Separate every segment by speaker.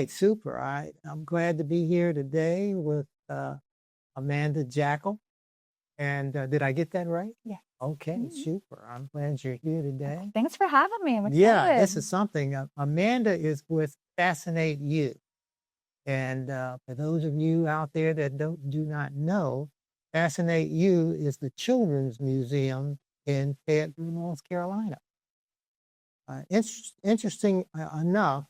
Speaker 1: right, super. I'm glad to be here today with Amanda Jekel. And did I get that right?
Speaker 2: Yeah.
Speaker 1: Okay, super. I'm glad you're here today.
Speaker 2: Thanks for having me. I'm excited.
Speaker 1: Yeah, this is something. Amanda is with Fascinate-U. And for those of you out there that do not know, Fascinate-U is the Children's Museum in Fayetteville, North Carolina. Interesting enough,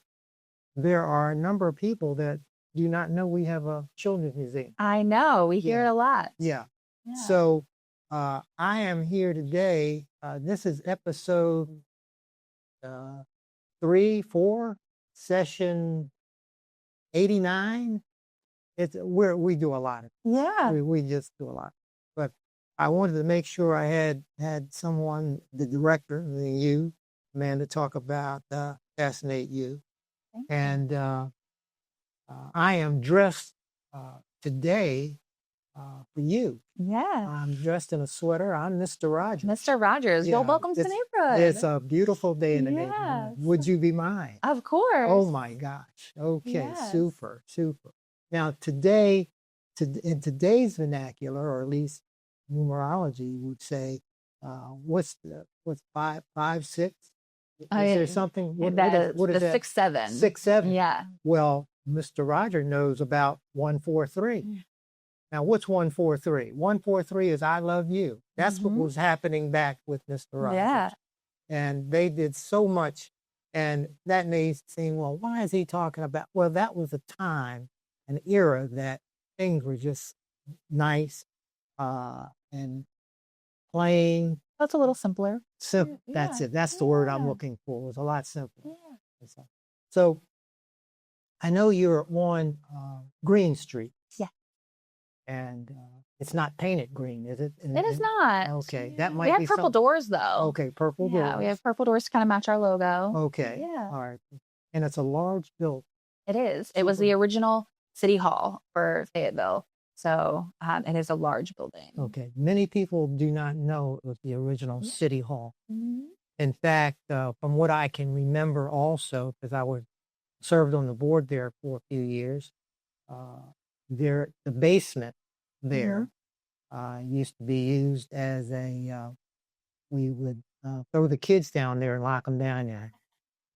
Speaker 1: there are a number of people that do not know we have a children's museum.
Speaker 2: I know. We hear it a lot.
Speaker 1: Yeah. So I am here today. This is episode 4, session 89. It's where we do a lot of it.
Speaker 2: Yeah.
Speaker 1: We just do a lot. But I wanted to make sure I had someone, the director, you, Amanda, talk about Fascinate-U. And I am dressed today for you.
Speaker 2: Yeah.
Speaker 1: I'm dressed in a sweater. I'm Mr. Rogers.
Speaker 2: Mr. Rogers, you're welcome to the neighborhood.
Speaker 1: It's a beautiful day in the neighborhood. Would you be mine?
Speaker 2: Of course.
Speaker 1: Oh my gosh. Okay, super, super. Now today, in today's vernacular, or at least numerology would say, what's 5, 6? Is there something? What is that?
Speaker 2: 6, 7.
Speaker 1: 6, 7.
Speaker 2: Yeah.
Speaker 1: Well, Mr. Roger knows about 143. Now, what's 143? 143 is I love you. That's what was happening back with Mr. Rogers.
Speaker 2: Yeah.
Speaker 1: And they did so much. And that may seem, well, why is he talking about? Well, that was a time, an era that things were just nice and plain.
Speaker 2: That's a little simpler.
Speaker 1: Simple. That's it. That's the word I'm looking for. It was a lot simpler. Yeah. So I know you're on Green Street.
Speaker 2: Yeah.
Speaker 1: And it's not painted green, is it?
Speaker 2: It is not.
Speaker 1: Okay. That might be
Speaker 2: We have purple doors, though.
Speaker 1: Okay, purple doors.
Speaker 2: Yeah, we have purple doors to kind of match our logo.
Speaker 1: Okay.
Speaker 2: Yeah.
Speaker 1: All right. And it's a large building.
Speaker 2: It is. It was the original city hall for Fayetteville. So it is a large building.
Speaker 1: Okay. Many people do not know it was the original city hall. In fact, from what I can remember also, because I served on the board there for a few years, the basement there used to be used as we would throw the kids down there and lock them down there.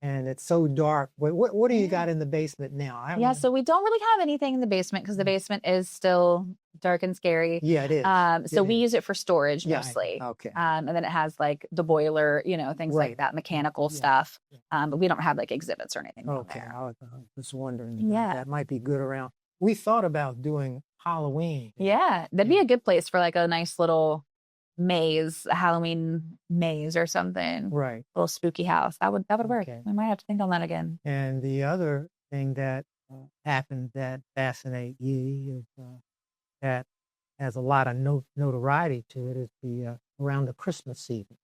Speaker 1: And it's so dark. What do you got in the basement now?
Speaker 2: So we don't really have anything in the basement because the basement is still dark and scary.
Speaker 1: Yeah, it is.
Speaker 2: So we use it for storage mostly.
Speaker 1: Okay.
Speaker 2: And then it has like the boiler, things like that, mechanical stuff. But we don't have like exhibits or anything.
Speaker 1: Okay. I was just wondering.
Speaker 2: Yeah.
Speaker 1: That might be good around. We thought about doing Halloween.
Speaker 2: Yeah. That'd be a good place for like a nice little maze, a Halloween maze or something.
Speaker 1: Right.
Speaker 2: A little spooky house. That would work.
Speaker 1: Okay.
Speaker 2: We might have to think on that again.
Speaker 1: And the other thing that happened that Fascinate-U is that has a lot of notoriety to it is the around the Christmas season.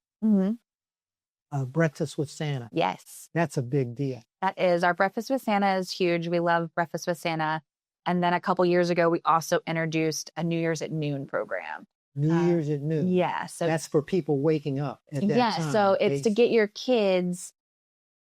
Speaker 1: Breakfast with Santa.
Speaker 2: Yes.
Speaker 1: That's a big deal.
Speaker 2: That is. Our Breakfast with Santa is huge. We love Breakfast with Santa. And then a couple years ago, we also introduced a New Year's at noon program.
Speaker 1: New Year's at noon.
Speaker 2: Yeah. So
Speaker 1: that's for people waking up at that time.
Speaker 2: So it's to get your kids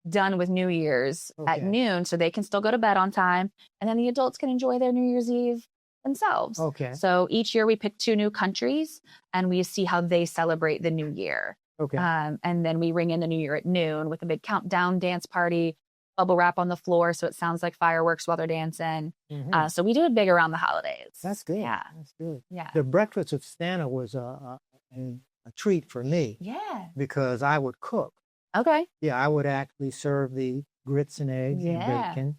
Speaker 2: done with New Year's at noon so they can still go to bed on time. And then the adults can enjoy their New Year's Eve themselves.
Speaker 1: Okay.
Speaker 2: So each year we pick 2 new countries and we see how they celebrate the new year.
Speaker 1: Okay.
Speaker 2: And then we ring in the New Year at noon with a big countdown dance party, bubble wrap on the floor so it sounds like fireworks while they're dancing. So we do it big around the holidays.
Speaker 1: That's good.
Speaker 2: Yeah.
Speaker 1: That's good.
Speaker 2: Yeah.
Speaker 1: The Breakfast with Santa was a treat for me.
Speaker 2: Yeah.
Speaker 1: Because I would cook.
Speaker 2: Okay.
Speaker 1: Yeah, I would actually serve the grits and eggs and bacon.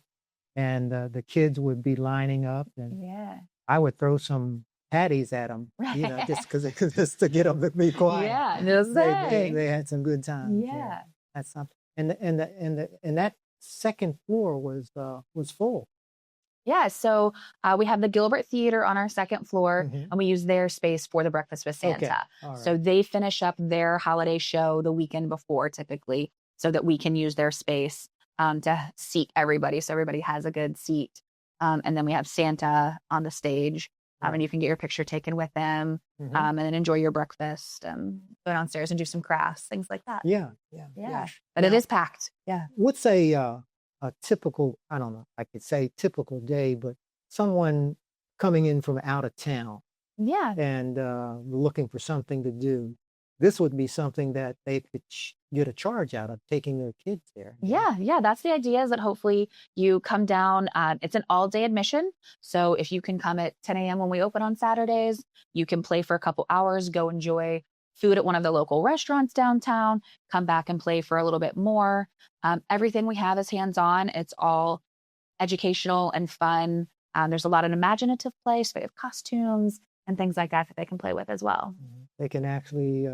Speaker 1: And the kids would be lining up. And I would throw some patties at them, just to get them to be quiet.
Speaker 2: Yeah.
Speaker 1: They had some good times.
Speaker 2: Yeah.
Speaker 1: That's something. And that second floor was full.
Speaker 2: Yeah, so we have the Gilbert Theater on our second floor, and we use their space for the Breakfast with Santa.
Speaker 1: Okay. All right.
Speaker 2: So they finish up their holiday show the weekend before, typically, so that we can use their space to seat everybody, so everybody has a good seat. And then we have Santa on the stage, and you can get your picture taken with them, and then enjoy your breakfast, go downstairs and do some crafts, things like that.
Speaker 1: Yeah.
Speaker 2: But it is packed. Yeah.
Speaker 1: What's a a typical, I don't know, I could say typical day, but someone coming in from out of town
Speaker 2: Yeah.
Speaker 1: and looking for something to do, this would be something that they could get a charge out of taking their kids there.
Speaker 2: Yeah, that's the idea, is that hopefully you come down. It's an all-day admission. So if you can come at 10 a.m. when we open on Saturdays, you can play for a couple hours, go enjoy food at one of the local restaurants downtown, come back and play for a little bit more. Everything we have is hands-on. It's all educational and fun. There's a lot of imaginative play, so they have costumes and things like that they can play with as well.
Speaker 1: They can actually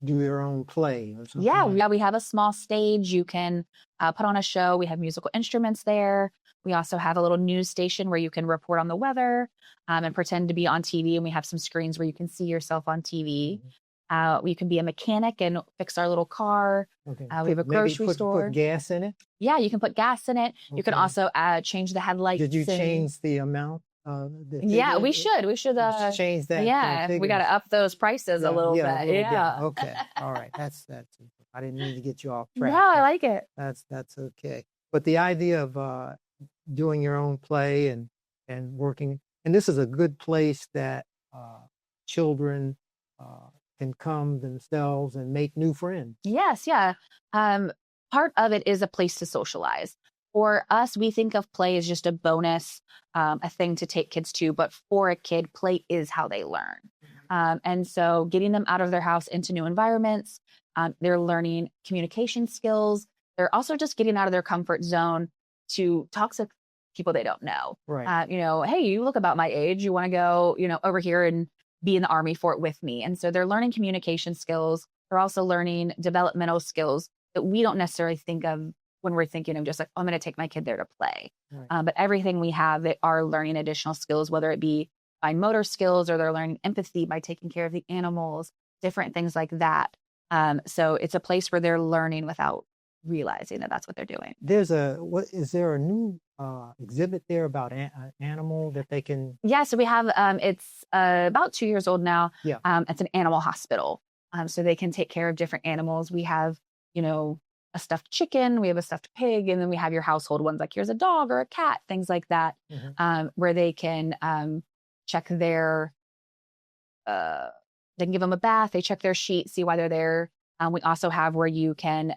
Speaker 1: do their own play or something.
Speaker 2: Yeah, we have a small stage. You can put on a show. We have musical instruments there. We also have a little news station where you can report on the weather and pretend to be on TV. And we have some screens where you can see yourself on TV. You can be a mechanic and fix our little car.
Speaker 1: Okay.
Speaker 2: We have a grocery store.
Speaker 1: Put gas in it?
Speaker 2: Yeah, you can put gas in it.
Speaker 1: Okay.
Speaker 2: You can also change the headlights.
Speaker 1: Did you change the amount?
Speaker 2: Yeah, we should. We should
Speaker 1: change that.
Speaker 2: Yeah, we got to up those prices a little bit. Yeah.
Speaker 1: Okay. All right. That's. I didn't mean to get you off track.
Speaker 2: No, I like it.
Speaker 1: That's okay. But the idea of doing your own play and working, and this is a good place that children can come themselves and make new friends.
Speaker 2: Yes, yeah. Part of it is a place to socialize. For us, we think of play as just a bonus, a thing to take kids to. But for a kid, play is how they learn. And so getting them out of their house into new environments, they're learning communication skills. They're also just getting out of their comfort zone to talk to people they don't know.
Speaker 1: Right.
Speaker 2: Hey, you look about my age. You want to go, over here and be in the Army for it with me. And so they're learning communication skills. They're also learning developmental skills that we don't necessarily think of when we're thinking of just like, I'm going to take my kid there to play. Right. But everything we have, they are learning additional skills, whether it be fine motor skills or they're learning empathy by taking care of the animals, different things like that. So it's a place where they're learning without realizing that that's what they're doing.
Speaker 1: Is there a new exhibit there about animal that they can?
Speaker 2: Yeah, so we have, it's about 2 years old now.
Speaker 1: Yeah.
Speaker 2: It's an animal hospital. So they can take care of different animals. We have, a stuffed chicken, we have a stuffed pig, and then we have your household ones, like here's a dog or a cat, things like that, where they can check their, they can give them a bath, they check their sheet, see why they're there. We also have where you can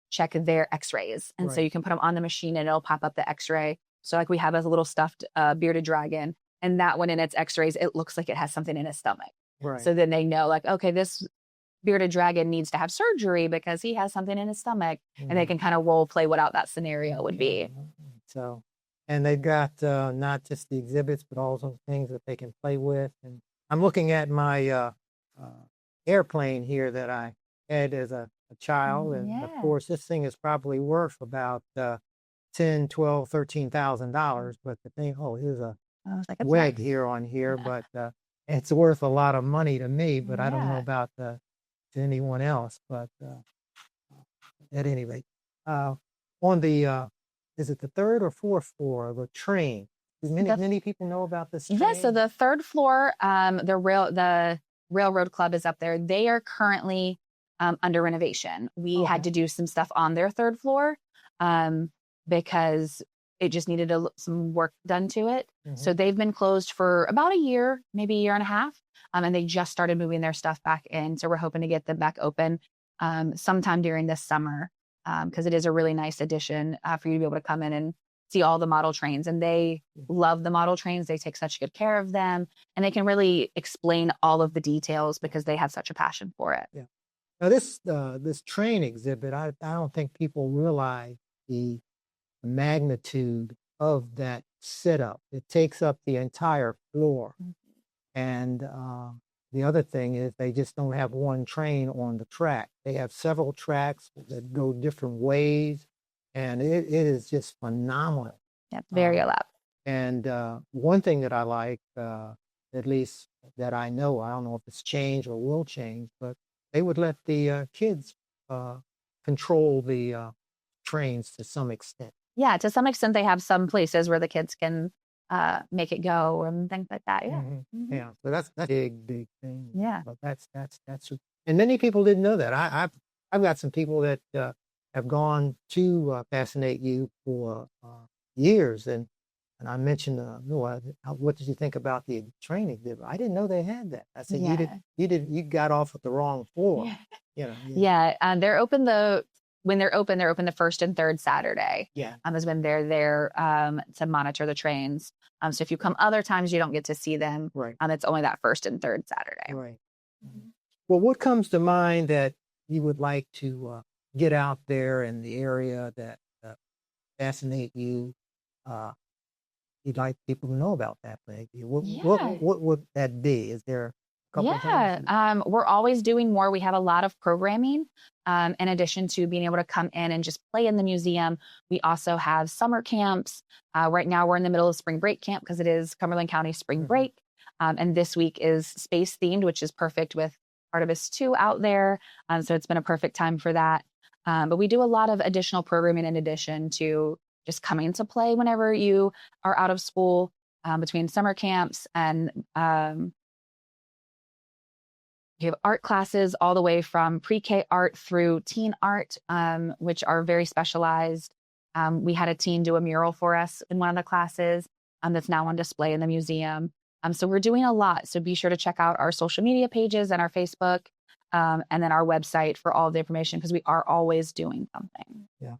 Speaker 2: check their x-rays. And so you can put them on the machine and it'll pop up the x-ray. So like we have a little stuffed bearded dragon, and that one in its x-rays, it looks like it has something in his stomach.
Speaker 1: Right.
Speaker 2: So then they know like, okay, this bearded dragon needs to have surgery because he has something in his stomach, and they can kind of role play what out that scenario would be.
Speaker 1: So, and they've got not just the exhibits, but also things that they can play with. And I'm looking at my airplane here that I had as a child. And of course, this thing is probably worth about $10,000, $12,000, $13,000. But the thing, here's a WEG here on here, but it's worth a lot of money to me, but I don't know about to anyone else. But at any rate, on the is it the third or fourth floor of the train? Many people know about this train?
Speaker 2: Yes, so the third floor, the Railroad Club is up there. They are currently under renovation. We had to do some stuff on their third floor because it just needed some work done to it. So they've been closed for about a year, maybe a year and a half. And they just started moving their stuff back in. So we're hoping to get them back open sometime during this summer because it is a really nice addition for you to be able to come in and see all the model trains. And they love the model trains. They take such good care of them. And they can really explain all of the details because they have such a passion for it.
Speaker 1: Yeah. Now this train exhibit, I don't think people realize the magnitude of that setup. It takes up the entire floor. And the other thing is they just don't have one train on the track. They have several tracks that go different ways, and it is just phenomenal.
Speaker 2: Yeah, very elaborate.
Speaker 1: And one thing that I like, at least that I know, I don't know if it's changed or will change, but they would let the kids control the trains to some extent.
Speaker 2: Yeah, to some extent, they have some places where the kids can make it go and things like that. Yeah.
Speaker 1: Yeah. So that's a big thing.
Speaker 2: Yeah.
Speaker 1: But that's and many people didn't know that. I've got some people that have gone to Fascinate-U for years, and I mentioned, what did you think about the training? I didn't know they had that. I said,
Speaker 2: Yeah.
Speaker 1: you got off at the wrong floor. Yeah.
Speaker 2: Yeah. They're open when they're open the first and third Saturday.
Speaker 1: Yeah.
Speaker 2: Is when they're there to monitor the trains. So if you come other times, you don't get to see them.
Speaker 1: Right.
Speaker 2: It's only that first and third Saturday.
Speaker 1: Right. Well, what comes to mind that you would like to get out there in the area that Fascinate-U? You'd like people to know about that place. What would that be? Is there a couple of things?
Speaker 2: We're always doing more. We have a lot of programming. In addition to being able to come in and just play in the museum, we also have summer camps. Right now, we're in the middle of spring break camp because it is Cumberland County spring break. And this week is space themed, which is perfect with Artemis 2 out there. So it's been a perfect time for that. But we do a lot of additional programming in addition to just coming to play whenever you are out of school, between summer camps, and you have art classes all the way from pre-K art through teen art, which are very specialized. We had a teen do a mural for us in one of the classes that's now on display in the museum. So we're doing a lot. So be sure to check out our social media pages and our Facebook, and then our website for all the information, because we are always doing something.
Speaker 1: Yeah.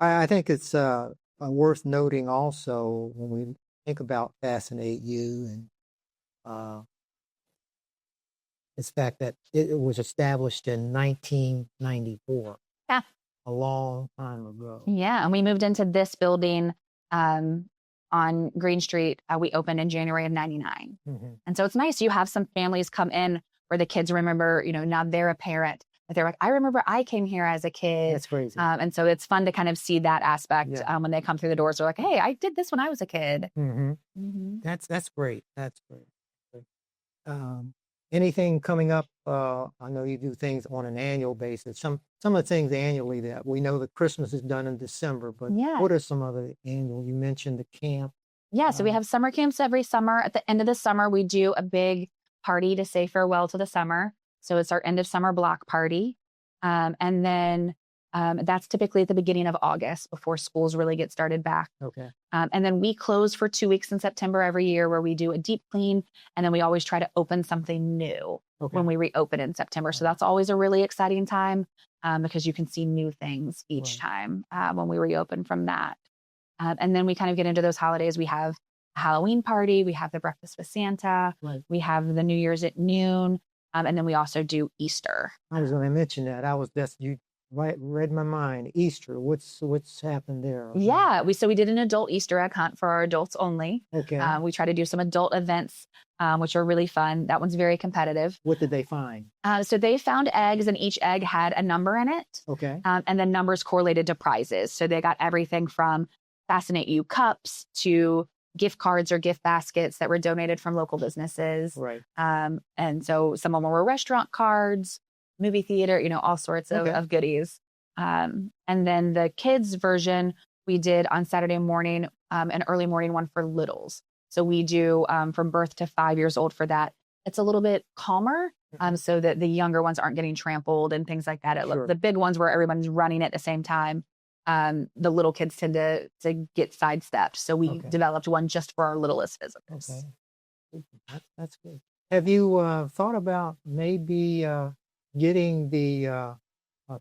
Speaker 1: I think it's worth noting also when we think about Fascinate-U and the fact that it was established in 1994.
Speaker 2: Yeah.
Speaker 1: A long time ago.
Speaker 2: Yeah. And we moved into this building on Green Street. We opened in January of 99. And so it's nice. You have some families come in where the kids remember, now they're a parent. They're like, I remember I came here as a kid.
Speaker 1: That's crazy.
Speaker 2: And so it's fun to kind of see that aspect when they come through the doors. They're like, hey, I did this when I was a kid.
Speaker 1: That's great. That's great. Anything coming up? I know you do things on an annual basis. Some of the things annually that we know that Christmas is done in December, but what are some other annual? You mentioned the camp.
Speaker 2: Yeah, so we have summer camps every summer. At the end of the summer, we do a big party to say farewell to the summer. So it's our end of summer block party. And then that's typically at the beginning of August before schools really get started back.
Speaker 1: Okay.
Speaker 2: And then we close for 2 weeks in September every year, where we do a deep clean. And then we always try to open something new when we reopen in September. So that's always a really exciting time, because you can see new things each time when we reopen from that. And then we kind of get into those holidays. We have a Halloween party. We have the breakfast with Santa. We have the New Year's at noon. And then we also do Easter.
Speaker 1: I was going to mention that. You read my mind. Easter. What's happened there?
Speaker 2: Yeah, we did an adult Easter egg hunt for our adults only.
Speaker 1: Okay.
Speaker 2: We try to do some adult events, which are really fun. That one's very competitive.
Speaker 1: What did they find?
Speaker 2: So they found eggs, and each egg had a number in it.
Speaker 1: Okay.
Speaker 2: And then numbers correlated to prizes. So they got everything from Fascinate-U cups to gift cards or gift baskets that were donated from local businesses.
Speaker 1: Right.
Speaker 2: And so some of them were restaurant cards, movie theater, all sorts of goodies. And then the kids version, we did on Saturday morning, an early morning one for littles. So we do from birth to 5 years old for that. It's a little bit calmer, so that the younger ones aren't getting trampled and things like that. The big ones where everyone's running at the same time, the little kids tend to get sidestepped. So we developed one just for our littlest visitors.
Speaker 1: Okay. That's good. Have you thought about maybe getting the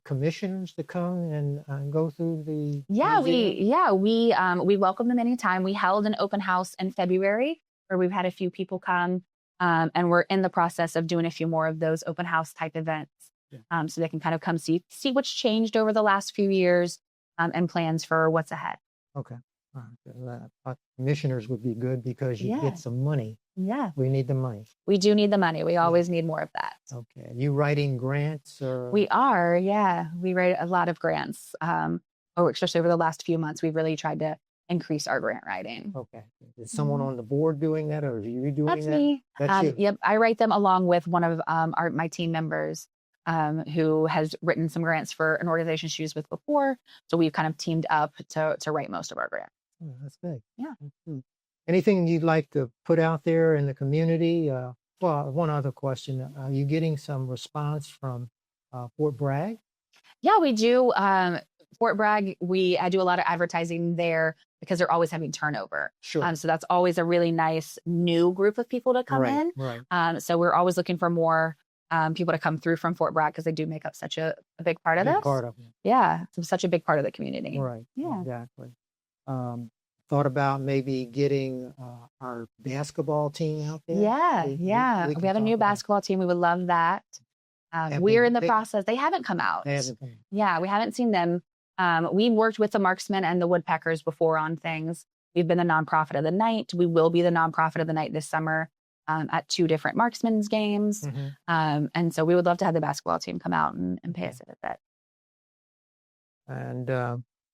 Speaker 1: commissioners to come and go through the museum?
Speaker 2: We welcome them anytime. We held an open house in February where we've had a few people come, and we're in the process of doing a few more of those open house type events, so they can kind of come see what's changed over the last few years, and plans for what's ahead.
Speaker 1: Okay. Commissioners would be good because you get some money.
Speaker 2: Yeah.
Speaker 1: We need the money.
Speaker 2: We do need the money. We always need more of that.
Speaker 1: Okay. You writing grants or?
Speaker 2: We are, yeah. We write a lot of grants. Especially over the last few months, we've really tried to increase our grant writing.
Speaker 1: Okay. Is someone on the board doing that, or are you doing that?
Speaker 2: That's me.
Speaker 1: That's you.
Speaker 2: Yep. I write them along with one of my team members, who has written some grants for an organization she was with before. So we've kind of teamed up to write most of our grants.
Speaker 1: Oh, that's good.
Speaker 2: Yeah.
Speaker 1: Anything you'd like to put out there in the community? Well, one other question. Are you getting some response from Fort Bragg?
Speaker 2: Yeah, we do. Fort Bragg, I do a lot of advertising there because they're always having turnover.
Speaker 1: Sure.
Speaker 2: So that's always a really nice new group of people to come in.
Speaker 1: Right.
Speaker 2: So we're always looking for more people to come through from Fort Bragg because they do make up such a big part of
Speaker 1: Big
Speaker 2: this.
Speaker 1: part of it.
Speaker 2: Yeah, it's such a big part of the community.
Speaker 1: Right.
Speaker 2: Yeah.
Speaker 1: Exactly. Thought about maybe getting our basketball team out there.
Speaker 2: Yeah,
Speaker 1: We
Speaker 2: we have a new basketball team. We would love that.
Speaker 1: And
Speaker 2: We're in the process. They haven't come out.
Speaker 1: They haven't come.
Speaker 2: Yeah, we haven't seen them. We've worked with the Marksmen and the Woodpeckers before on things. We've been the nonprofit of the night. We will be the nonprofit of the night this summer at 2 different Marksmen's games. And so we would love to have the basketball team come out and pay us a visit.
Speaker 1: And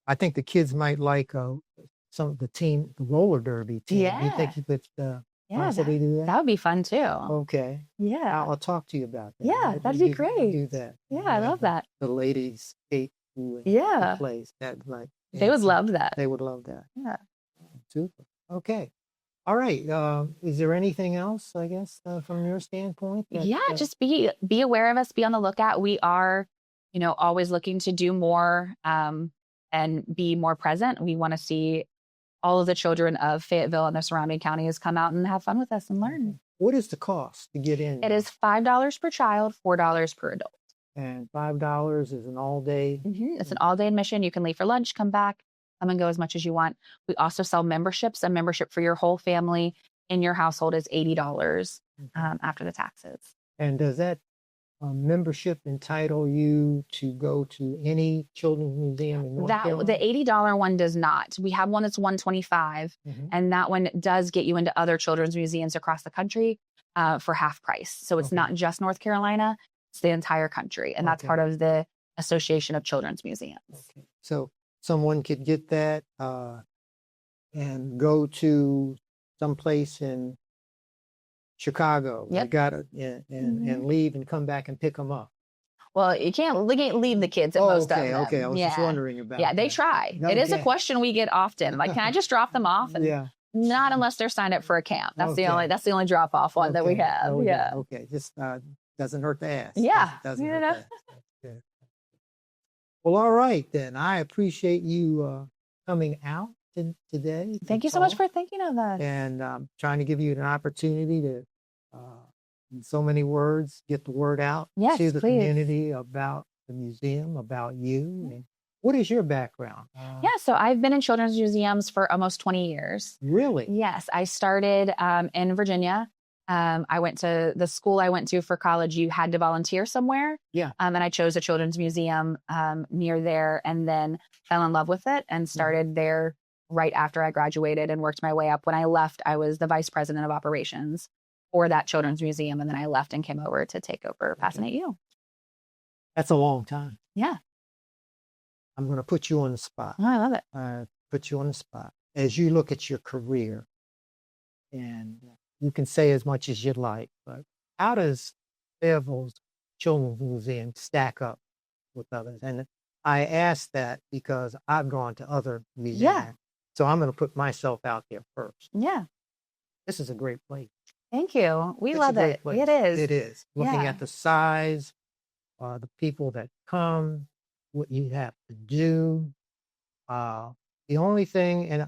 Speaker 1: I think the kids might like some of the roller derby team.
Speaker 2: Yeah.
Speaker 1: You think you could possibly do that?
Speaker 2: That would be fun too.
Speaker 1: Okay.
Speaker 2: Yeah.
Speaker 1: I'll talk to you about that.
Speaker 2: Yeah, that'd be great.
Speaker 1: Do that.
Speaker 2: Yeah, I love that.
Speaker 1: The ladies skate plays that like
Speaker 2: they would love that.
Speaker 1: They would love that.
Speaker 2: Yeah.
Speaker 1: Super. Okay. All right. Is there anything else, I guess, from your standpoint?
Speaker 2: Just be aware of us, be on the lookout. We are, always looking to do more and be more present. We want to see all of the children of Fayetteville and the surrounding counties come out and have fun with us and learn.
Speaker 1: What is the cost to get in?
Speaker 2: It is $5 per child, $4 per adult.
Speaker 1: And $5 is an all-day?
Speaker 2: It's an all-day admission. You can leave for lunch, come back, come and go as much as you want. We also sell memberships. A membership for your whole family in your household is $80 after the taxes.
Speaker 1: And does that membership entitle you to go to any children's museum in North Carolina?
Speaker 2: The $80 one does not. We have one that's $125, and that one does get you into other children's museums across the country for half price. So it's not just North Carolina, it's the entire country, and that's part of the Association of Children's Museums.
Speaker 1: Okay. So someone could get that and go to someplace in Chicago.
Speaker 2: Yep.
Speaker 1: And leave and come back and pick them up.
Speaker 2: Well, you can't leave the kids at most of them.
Speaker 1: Okay. I was just wondering about that.
Speaker 2: They try.
Speaker 1: Okay.
Speaker 2: It is a question we get often. Like, can I just drop them off? And not unless they're signed up for a camp. That's the only drop off one that we have.
Speaker 1: Okay. Just doesn't hurt to ask.
Speaker 2: Yeah.
Speaker 1: Doesn't hurt to ask. Okay. Well, all right then. I appreciate you coming out today.
Speaker 2: Thank you so much for thinking of us.
Speaker 1: And trying to give you an opportunity to, in so many words, get the word out to the community about the museum, about you. And what is your background?
Speaker 2: So I've been in children's museums for almost 20 years.
Speaker 1: Really?
Speaker 2: Yes. I started in Virginia. I went to the school I went to for college. You had to volunteer somewhere.
Speaker 1: Yeah.
Speaker 2: And I chose a children's museum near there and then fell in love with it and started there right after I graduated and worked my way up. When I left, I was the vice president of operations for that children's museum. And then I left and came over to take over Fascinate-U.
Speaker 1: That's a long time.
Speaker 2: Yeah.
Speaker 1: I'm going to put you on the spot.
Speaker 2: Oh, I love it.
Speaker 1: Put you on the spot. As you look at your career, and you can say as much as you'd like, but how does Fayetteville's Children's Museum stack up with others? And I ask that because I've gone to other museums.
Speaker 2: Yeah.
Speaker 1: So I'm going to put myself out there first.
Speaker 2: Yeah.
Speaker 1: This is a great place.
Speaker 2: Thank you. We
Speaker 1: It's
Speaker 2: love
Speaker 1: a great
Speaker 2: it.
Speaker 1: place.
Speaker 2: It is.
Speaker 1: It is. Looking at the size, the people that come, what you have to do. The only thing,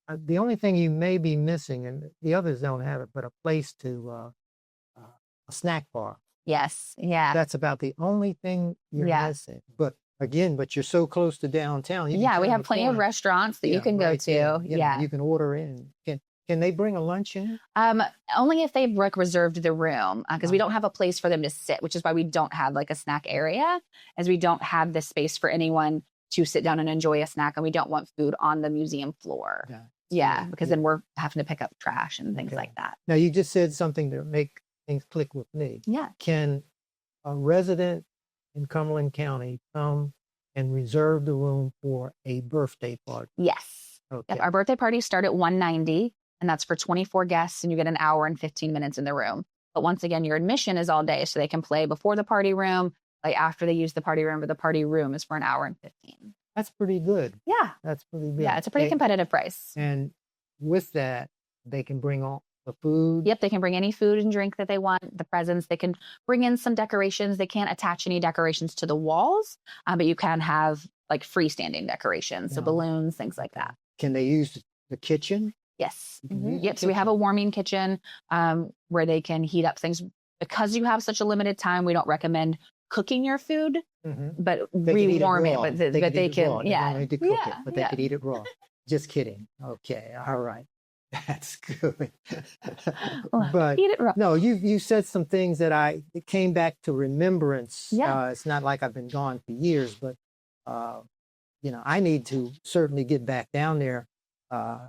Speaker 1: the only thing you may be missing, and the others don't have it, but a place to, a snack bar.
Speaker 2: Yes. Yeah.
Speaker 1: That's about the only thing you're missing. But again, you're so close to downtown.
Speaker 2: We have plenty of restaurants that you can go to.
Speaker 1: You can order in. Can they bring a lunch in?
Speaker 2: Only if they've reserved the room, because we don't have a place for them to sit, which is why we don't have like a snack area, as we don't have the space for anyone to sit down and enjoy a snack, and we don't want food on the museum floor. Because then we're having to pick up trash and things like that.
Speaker 1: Now, you just said something to make things click with me.
Speaker 2: Yeah.
Speaker 1: Can a resident in Cumberland County come and reserve the room for a birthday party?
Speaker 2: Yes.
Speaker 1: Okay.
Speaker 2: Yep, our birthday parties start at $190, and that's for 24 guests, and you get an hour and 15 minutes in the room. But once again, your admission is all day, so they can play before the party room, like after they use the party room, but the party room is for an hour and 15.
Speaker 1: That's pretty good.
Speaker 2: Yeah.
Speaker 1: That's pretty good.
Speaker 2: Yeah, it's a pretty competitive price.
Speaker 1: And with that, they can bring all the food.
Speaker 2: Yep, they can bring any food and drink that they want, the presents. They can bring in some decorations. They can't attach any decorations to the walls, but you can have like freestanding decorations, so
Speaker 1: Yeah.
Speaker 2: balloons, things like that.
Speaker 1: Can they use the kitchen?
Speaker 2: Yes.
Speaker 1: You can use the
Speaker 2: Yep. So we have
Speaker 1: kitchen.
Speaker 2: a warming kitchen where they can heat up things. Because you have such a limited time, we don't recommend cooking your food, but
Speaker 1: They can eat it
Speaker 2: rewarm it.
Speaker 1: raw.
Speaker 2: But
Speaker 1: They
Speaker 2: they
Speaker 1: can eat it
Speaker 2: can,
Speaker 1: raw. They
Speaker 2: yeah,
Speaker 1: don't need to cook it, but they
Speaker 2: yeah.
Speaker 1: could eat it raw. Just kidding. Okay, all right, that's good. But
Speaker 2: Eat it raw.
Speaker 1: no, you said some things that it came back to remembrance.
Speaker 2: Yeah.
Speaker 1: It's not like I've been gone for years, but I need to certainly get back down there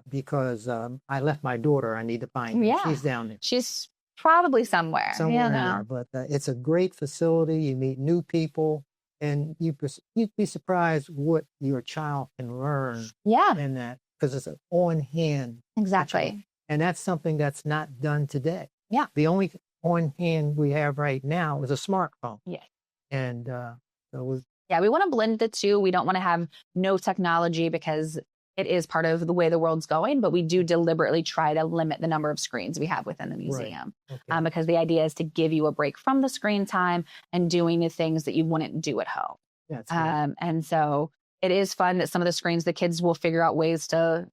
Speaker 1: because I left my daughter. I need to find her.
Speaker 2: Yeah.
Speaker 1: She's down there.
Speaker 2: She's probably somewhere.
Speaker 1: Somewhere in there, but it's a great facility. You meet new people, and you'd be surprised what your child can learn
Speaker 2: Yeah.
Speaker 1: in that, because it's an on-hand
Speaker 2: Exactly.
Speaker 1: situation. And that's something that's not done today.
Speaker 2: Yeah.
Speaker 1: The only on-hand we have right now is a smartphone.
Speaker 2: Yeah.
Speaker 1: And so
Speaker 2: yeah, we want to blend the two. We don't want to have no technology because it is part of the way the world's going, but we do deliberately try to limit the number of screens we have within the museum.
Speaker 1: Okay.
Speaker 2: Because the idea is to give you a break from the screen time and doing the things that you wouldn't do at home.
Speaker 1: That's right.
Speaker 2: And so it is fun that some of the screens, the kids will figure out ways to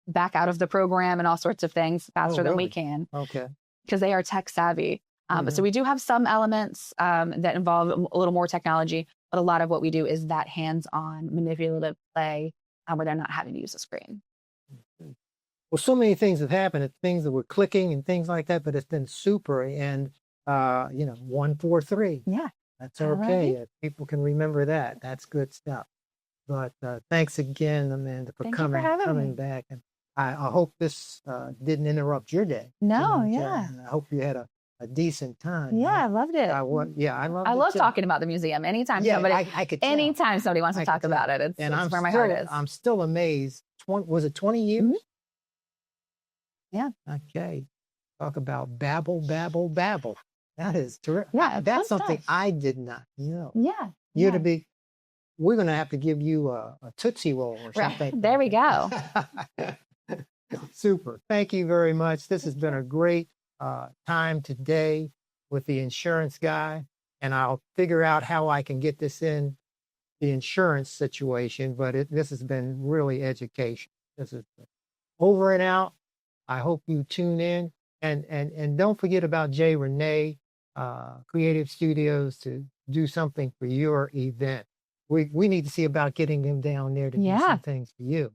Speaker 2: back out of the program and all sorts of things faster than we can.
Speaker 1: Okay.
Speaker 2: Because they are tech savvy. So we do have some elements that involve a little more technology, but a lot of what we do is that hands-on manipulative play where they're not having to use a screen.
Speaker 1: Well, so many things have happened, things that were clicking and things like that, but it's been super. And 143.
Speaker 2: Yeah.
Speaker 1: That's okay. If people can remember that, that's good stuff. But thanks again, Amanda, for coming back. And I hope this didn't interrupt your day.
Speaker 2: No, yeah.
Speaker 1: I hope you had a decent time.
Speaker 2: Yeah, I loved it.
Speaker 1: I loved it.
Speaker 2: I love talking about the museum. Anytime somebody, anytime somebody wants to talk about it, it's where my heart is.
Speaker 1: I'm still amazed. Was it 20 years?
Speaker 2: Mm-hmm. Yeah.
Speaker 1: Okay. Talk about babble, babble, babble. That is terrific.
Speaker 2: Yeah,
Speaker 1: that's something I did not know.
Speaker 2: Yeah.
Speaker 1: We're going to have to give you a Tootsie Roll or something.
Speaker 2: Right. There we go.
Speaker 1: Super. Thank you very much. This has been a great time today with the insurance guy, and I'll figure out how I can get this in the insurance situation, but this has been really education. This is over and out. I hope you tune in, and don't forget about Jay Renee Creative Studios to do something for your event. We need to see about getting them down there to do some things for you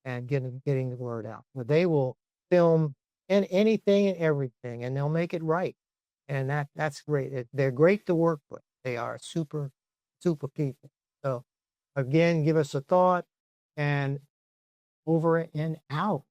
Speaker 1: and getting the word out. But they will film anything and everything, and they'll make it right. And that's great. They're great to work with. They are super, super people. So again, give us a thought, and over and out.